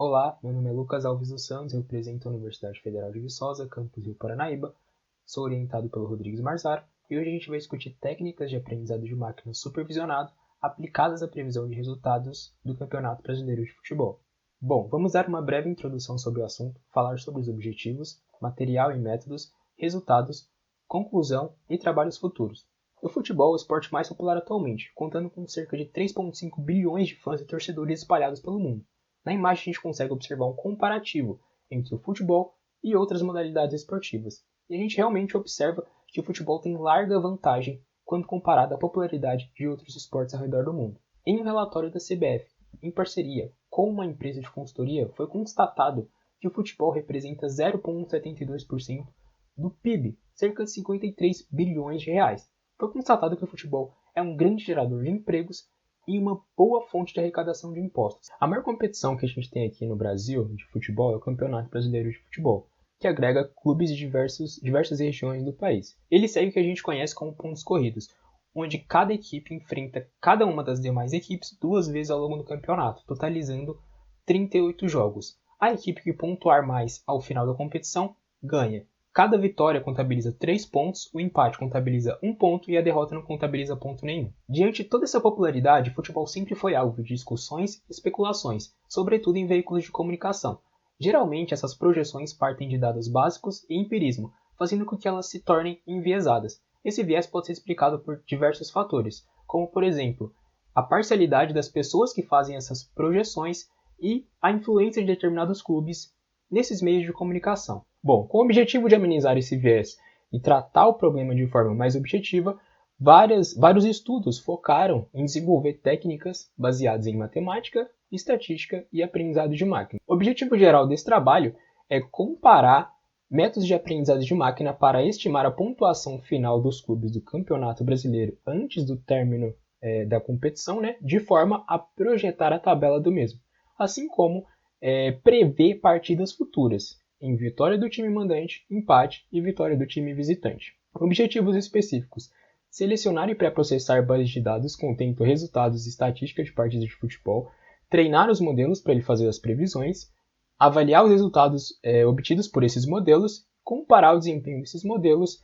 Olá, meu nome é Lucas Alves dos Santos, represento a Universidade Federal de Viçosa, campus Rio Paranaíba. Sou orientado pelo Rodrigues Marzar e hoje a gente vai discutir técnicas de aprendizado de máquina supervisionado aplicadas à previsão de resultados do Campeonato Brasileiro de Futebol. Bom, vamos dar uma breve introdução sobre o assunto, falar sobre os objetivos, material e métodos, resultados, conclusão e trabalhos futuros. O futebol é o esporte mais popular atualmente, contando com cerca de 3,5 bilhões de fãs e torcedores espalhados pelo mundo. Na imagem a gente consegue observar um comparativo entre o futebol e outras modalidades esportivas. E a gente realmente observa que o futebol tem larga vantagem quando comparado à popularidade de outros esportes ao redor do mundo. Em um relatório da CBF, em parceria com uma empresa de consultoria, foi constatado que o futebol representa 0,72% do PIB, cerca de 53 bilhões de reais. Foi constatado que o futebol é um grande gerador de empregos e uma boa fonte de arrecadação de impostos. A maior competição que a gente tem aqui no Brasil de futebol é o Campeonato Brasileiro de Futebol, que agrega clubes de diversas regiões do país. Ele segue o que a gente conhece como pontos corridos, onde cada equipe enfrenta cada uma das demais equipes 2 vezes ao longo do campeonato, totalizando 38 jogos. A equipe que pontuar mais ao final da competição ganha. Cada vitória contabiliza 3 pontos, o empate contabiliza 1 ponto e a derrota não contabiliza ponto nenhum. Diante de toda essa popularidade, o futebol sempre foi alvo de discussões e especulações, sobretudo em veículos de comunicação. Geralmente, essas projeções partem de dados básicos e empirismo, fazendo com que elas se tornem enviesadas. Esse viés pode ser explicado por diversos fatores, como, por exemplo, a parcialidade das pessoas que fazem essas projeções e a influência de determinados clubes nesses meios de comunicação. Bom, com o objetivo de amenizar esse viés e tratar o problema de forma mais objetiva, vários estudos focaram em desenvolver técnicas baseadas em matemática, estatística e aprendizado de máquina. O objetivo geral desse trabalho é comparar métodos de aprendizado de máquina para estimar a pontuação final dos clubes do Campeonato Brasileiro antes do término da competição, de forma a projetar a tabela do mesmo, assim como prever partidas futuras, em vitória do time mandante, empate e vitória do time visitante. Objetivos específicos: selecionar e pré-processar bases de dados contendo resultados e estatísticas de partidas de futebol, treinar os modelos para ele fazer as previsões, avaliar os resultados obtidos por esses modelos, comparar o desempenho desses modelos,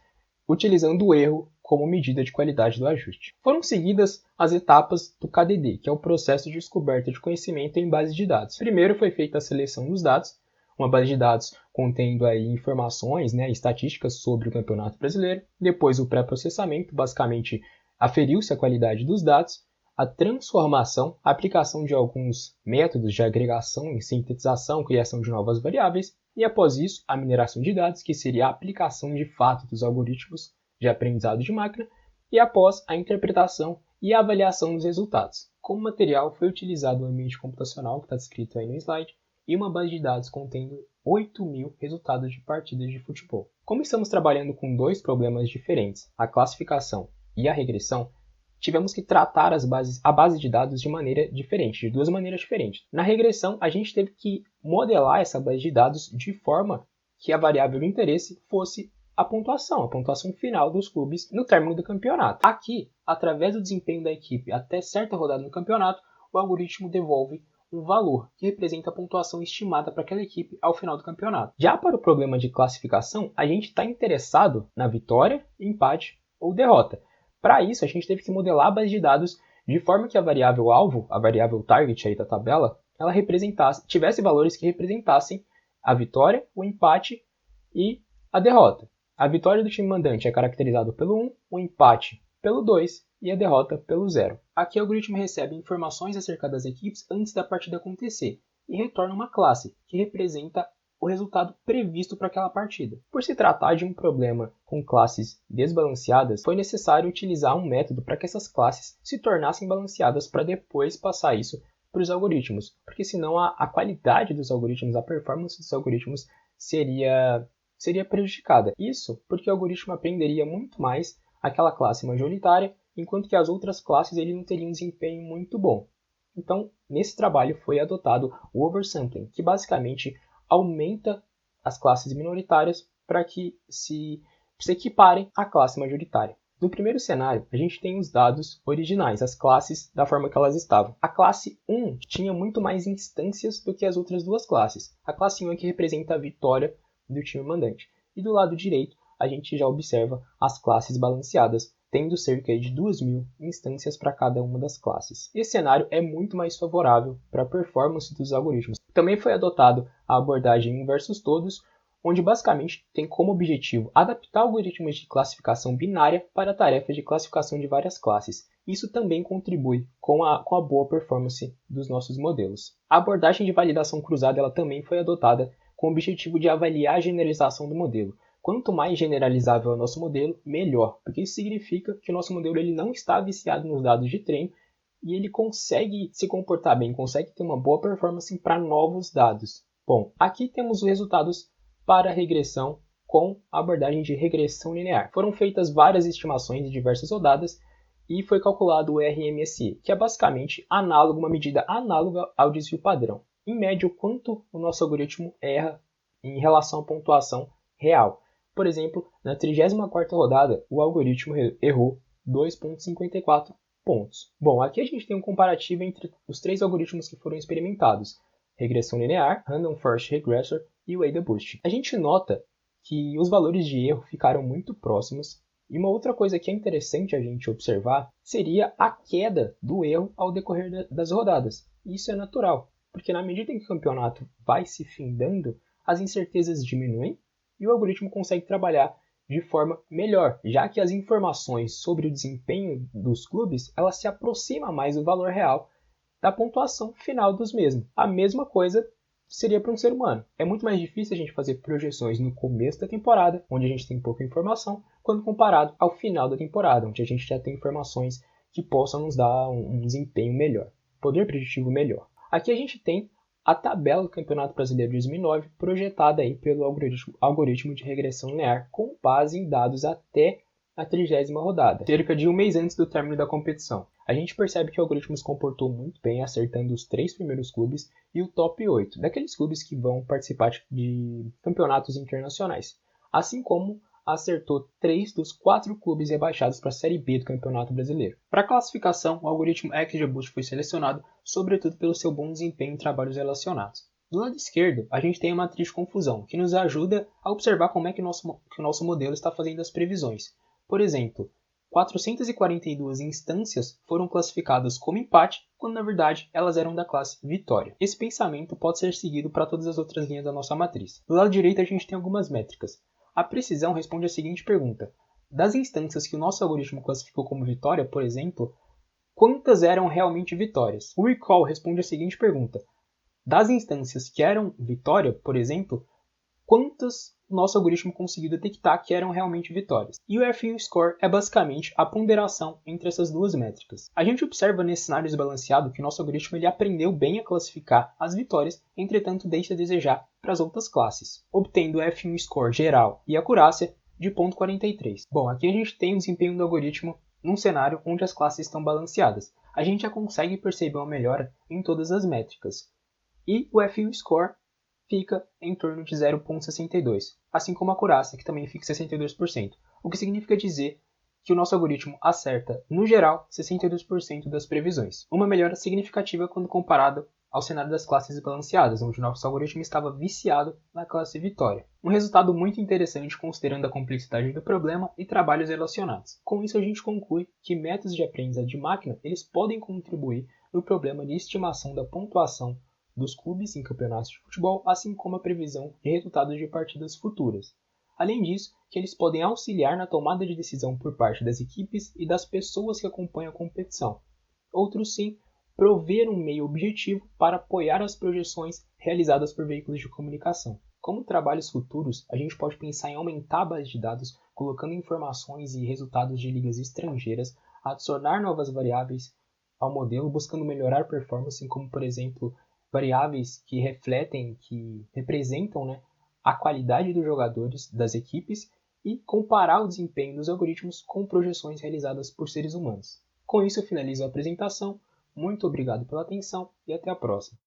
utilizando o erro como medida de qualidade do ajuste. Foram seguidas as etapas do KDD, que é o processo de descoberta de conhecimento em base de dados. Primeiro foi feita a seleção dos dados, uma base de dados contendo aí informações, estatísticas sobre o Campeonato Brasileiro. Depois o pré-processamento, basicamente aferiu-se a qualidade dos dados, a transformação, a aplicação de alguns métodos de agregação e sintetização, criação de novas variáveis, e após isso a mineração de dados, que seria a aplicação de fato dos algoritmos de aprendizado de máquina, e após a interpretação e a avaliação dos resultados. Como material foi utilizado um ambiente computacional, que está descrito aí no slide, e uma base de dados contendo 8.000 resultados de partidas de futebol. Como estamos trabalhando com 2 problemas diferentes, a classificação e a regressão, tivemos que tratar a base de dados de maneira diferente, de 2 maneiras diferentes. Na regressão, a gente teve que modelar essa base de dados de forma que a variável de interesse fosse a pontuação final dos clubes no término do campeonato. Aqui, através do desempenho da equipe até certa rodada no campeonato, o algoritmo devolve um valor que representa a pontuação estimada para aquela equipe ao final do campeonato. Já para o problema de classificação, a gente está interessado na vitória, empate ou derrota. Para isso, a gente teve que modelar a base de dados de forma que a variável alvo, a variável target aí da tabela, ela tivesse valores que representassem a vitória, o empate e a derrota. A vitória do time mandante é caracterizada pelo 1, o empate pelo 2 e a derrota pelo 0. Aqui o algoritmo recebe informações acerca das equipes antes da partida acontecer e retorna uma classe, que representa o resultado previsto para aquela partida. Por se tratar de um problema com classes desbalanceadas, foi necessário utilizar um método para que essas classes se tornassem balanceadas para depois passar isso para os algoritmos, porque senão a qualidade dos algoritmos, a performance dos algoritmos seria prejudicada. Isso porque o algoritmo aprenderia muito mais aquela classe majoritária, enquanto que as outras classes ele não teriam um desempenho muito bom. Então, nesse trabalho foi adotado o oversampling, que basicamente aumenta as classes minoritárias para que se equiparem à classe majoritária. No primeiro cenário, a gente tem os dados originais, as classes da forma que elas estavam. A classe 1 tinha muito mais instâncias do que as outras duas classes. A classe 1 é que representa a vitória do time mandante. E do lado direito, a gente já observa as classes balanceadas, tendo cerca de 2.000 instâncias para cada uma das classes. Esse cenário é muito mais favorável para a performance dos algoritmos. Também foi adotado a abordagem 1 versus todos, onde basicamente tem como objetivo adaptar algoritmos de classificação binária para tarefas de classificação de várias classes. Isso também contribui com a boa performance dos nossos modelos. A abordagem de validação cruzada ela também foi adotada com o objetivo de avaliar a generalização do modelo. Quanto mais generalizável é o nosso modelo, melhor, porque isso significa que o nosso modelo ele não está viciado nos dados de treino e ele consegue se comportar bem, consegue ter uma boa performance para novos dados. Bom, aqui temos os resultados para a regressão com a abordagem de regressão linear. Foram feitas várias estimações de diversas rodadas e foi calculado o RMSE, que é basicamente uma medida análoga ao desvio padrão. Em média, o quanto o nosso algoritmo erra em relação à pontuação real. Por exemplo, na 34ª rodada, o algoritmo errou 2,54 pontos. Bom, aqui a gente tem um comparativo entre os 3 algoritmos que foram experimentados: regressão linear, Random Forest Regressor e o AdaBoost. A gente nota que os valores de erro ficaram muito próximos, e uma outra coisa que é interessante a gente observar seria a queda do erro ao decorrer das rodadas. Isso é natural, porque na medida em que o campeonato vai se findando, as incertezas diminuem e o algoritmo consegue trabalhar de forma melhor, já que as informações sobre o desempenho dos clubes elas se aproximam mais do valor real da pontuação final dos mesmos. A mesma coisa seria para um ser humano. É muito mais difícil a gente fazer projeções no começo da temporada, onde a gente tem pouca informação, quando comparado ao final da temporada, onde a gente já tem informações que possam nos dar um desempenho melhor, poder preditivo melhor. Aqui a gente tem a tabela do Campeonato Brasileiro de 2009 projetada aí pelo algoritmo de regressão linear com base em dados até a 30ª rodada, cerca de um mês antes do término da competição. A gente percebe que o algoritmo se comportou muito bem, acertando os 3 primeiros clubes e o top 8, daqueles clubes que vão participar de campeonatos internacionais, assim como acertou 3 dos 4 clubes rebaixados para a Série B do Campeonato Brasileiro. Para a classificação, o algoritmo XGBoost foi selecionado, sobretudo pelo seu bom desempenho em trabalhos relacionados. Do lado esquerdo, a gente tem a matriz de confusão, que nos ajuda a observar como é que o nosso modelo está fazendo as previsões. Por exemplo, 442 instâncias foram classificadas como empate, quando na verdade elas eram da classe vitória. Esse pensamento pode ser seguido para todas as outras linhas da nossa matriz. Do lado direito a gente tem algumas métricas. A precisão responde a seguinte pergunta: das instâncias que o nosso algoritmo classificou como vitória, por exemplo, quantas eram realmente vitórias? O recall responde a seguinte pergunta: das instâncias que eram vitória, por exemplo, quantas o nosso algoritmo conseguiu detectar que eram realmente vitórias? E o F1 Score é basicamente a ponderação entre essas duas métricas. A gente observa nesse cenário desbalanceado que o nosso algoritmo ele aprendeu bem a classificar as vitórias, entretanto deixa a desejar para as outras classes, obtendo o F1 Score geral e acurácia de 0,43. Bom, aqui a gente tem o desempenho do algoritmo num cenário onde as classes estão balanceadas. A gente já consegue perceber uma melhora em todas as métricas. E o F1 Score fica em torno de 0,62, assim como a acurácia, que também fica 62%, o que significa dizer que o nosso algoritmo acerta, no geral, 62% das previsões. Uma melhora significativa quando comparado ao cenário das classes balanceadas, onde o nosso algoritmo estava viciado na classe vitória. Um resultado muito interessante considerando a complexidade do problema e trabalhos relacionados. Com isso a gente conclui que métodos de aprendizado de máquina eles podem contribuir no problema de estimação da pontuação dos clubes em campeonatos de futebol, assim como a previsão de resultados de partidas futuras. Além disso, que eles podem auxiliar na tomada de decisão por parte das equipes e das pessoas que acompanham a competição. Outros sim, prover um meio objetivo para apoiar as projeções realizadas por veículos de comunicação. Como trabalhos futuros, a gente pode pensar em aumentar a base de dados, colocando informações e resultados de ligas estrangeiras, adicionar novas variáveis ao modelo, buscando melhorar a performance, como por exemplo, variáveis que refletem, que representam a qualidade dos jogadores, das equipes, e comparar o desempenho dos algoritmos com projeções realizadas por seres humanos. Com isso eu finalizo a apresentação. Muito obrigado pela atenção e até a próxima.